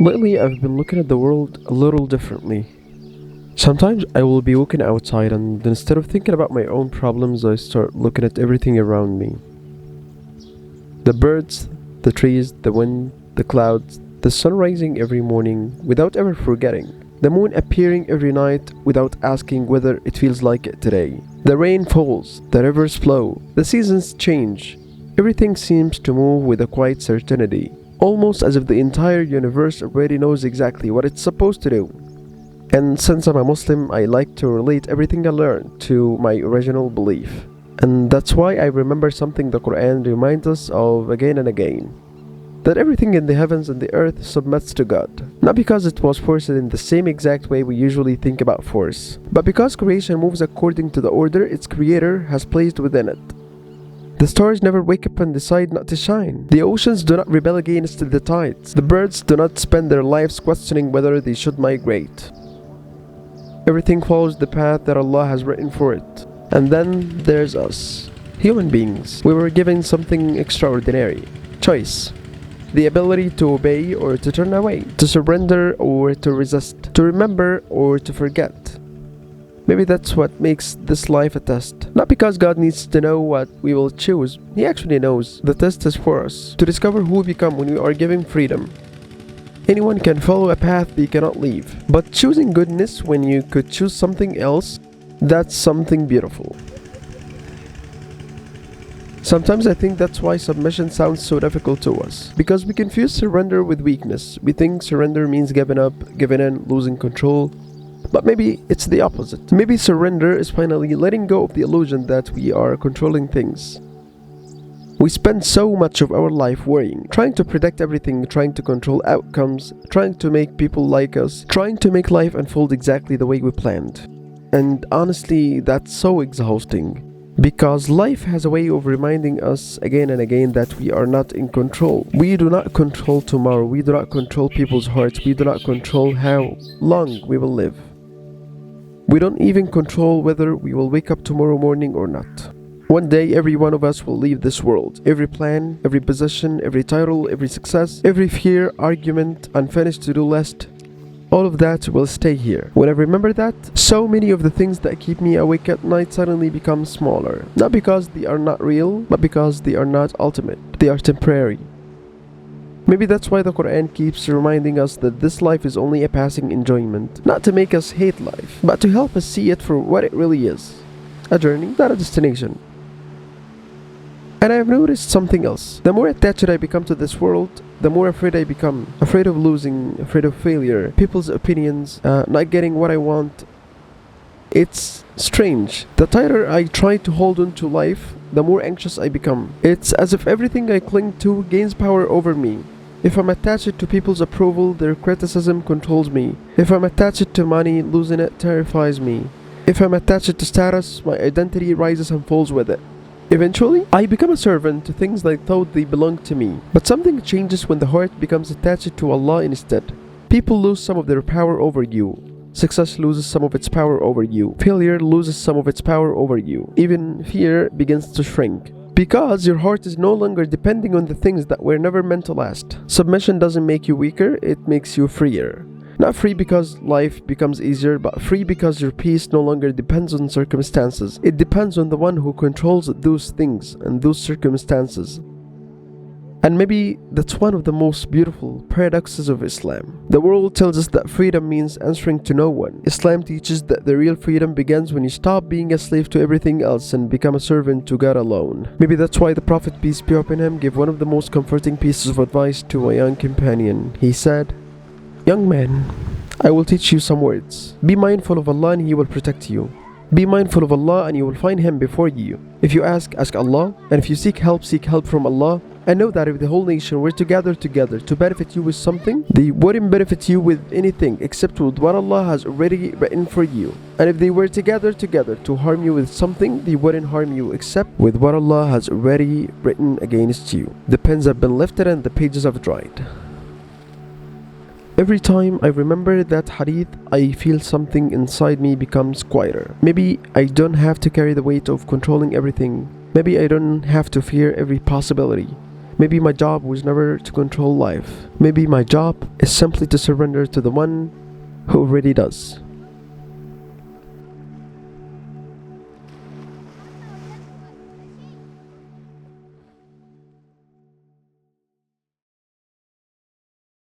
Lately, I've been looking at the world a little differently. Sometimes I will be walking outside, and instead of thinking about my own problems, I start looking at everything around me: the birds, the trees, the wind, the clouds, the sun rising every morning without ever forgetting, the moon appearing every night without asking whether it feels like it today. The rain falls, the rivers flow, the seasons change. Everything seems to move with a quiet certainty, almost as if the entire universe already knows exactly what it's supposed to do. And since I'm a Muslim, I like to relate everything I learned to my original belief. And that's why I remember something the Quran reminds us of again and again: that everything in the heavens and the earth submits to God, not because it was forced in the same exact way we usually think about force, but because creation moves according to the order its creator has placed within it. The stars never wake up and decide not to shine. The oceans do not rebel against the tides. The birds do not spend their lives questioning whether they should migrate. Everything follows the path that Allah has written for it. And then there's us, human beings. We were given something extraordinary: choice. The ability to obey or to turn away, to surrender or to resist, to remember or to forget. Maybe that's what makes this life a test. Not because God needs to know what we will choose. He actually knows. The test is for us, to discover who we become when we are given freedom. Anyone can follow a path they cannot leave. But choosing goodness when you could choose something else, that's something beautiful. Sometimes I think that's why submission sounds so difficult to us. Because we confuse surrender with weakness. We think surrender means giving up, giving in, losing control. But maybe it's the opposite. Maybe surrender is finally letting go of the illusion that we are controlling things. We spend so much of our life worrying, trying to predict everything, trying to control outcomes, trying to make people like us, trying to make life unfold exactly the way we planned. And honestly, that's so exhausting. Because life has a way of reminding us again and again that we are not in control. We do not control tomorrow. We do not control people's hearts. We do not control how long we will live. We don't even control whether we will wake up tomorrow morning or not. One day, every one of us will leave this world. Every plan, every position, every title, every success, every fear, argument, unfinished to-do list, all of that will stay here. When I remember that, so many of the things that keep me awake at night suddenly become smaller. Not because they are not real, but because they are not ultimate. They are temporary. Maybe that's why the Quran keeps reminding us that this life is only a passing enjoyment. Not to make us hate life, but to help us see it for what it really is: a journey, not a destination. And I have noticed something else. The more attached I become to this world, the more afraid I become. Afraid of losing, afraid of failure, people's opinions, not getting what I want. It's strange. The tighter I try to hold on to life, the more anxious I become. It's as if everything I cling to gains power over me. If I'm attached to people's approval, their criticism controls me. If I'm attached to money, losing it terrifies me. If I'm attached to status, my identity rises and falls with it. Eventually, I become a servant to things that I thought they belonged to me. But something changes when the heart becomes attached to Allah instead. People lose some of their power over you. Success loses some of its power over you. Failure loses some of its power over you. Even fear begins to shrink. Because your heart is no longer depending on the things that were never meant to last. Submission doesn't make you weaker, it makes you freer. Not free because life becomes easier, but free because your peace no longer depends on circumstances. It depends on the one who controls those things and those circumstances. And maybe that's one of the most beautiful paradoxes of Islam. The world tells us that freedom means answering to no one. Islam teaches that the real freedom begins when you stop being a slave to everything else and become a servant to God alone. Maybe that's why the Prophet, peace be upon him, gave one of the most comforting pieces of advice to a young companion. He said, "Young man, I will teach you some words. Be mindful of Allah and He will protect you. Be mindful of Allah and you will find Him before you. If you ask, ask Allah. And if you seek help from Allah. And know that if the whole nation were to gather together to benefit you with something, they wouldn't benefit you with anything except with what Allah has already written for you. And if they were to gather together to harm you with something, they wouldn't harm you except with what Allah has already written against you. The pens have been lifted and the pages have dried." Every time I remember that hadith, I feel something inside me becomes quieter. Maybe I don't have to carry the weight of controlling everything. Maybe I don't have to fear every possibility. Maybe my job was never to control life. Maybe my job is simply to surrender to the one who already does.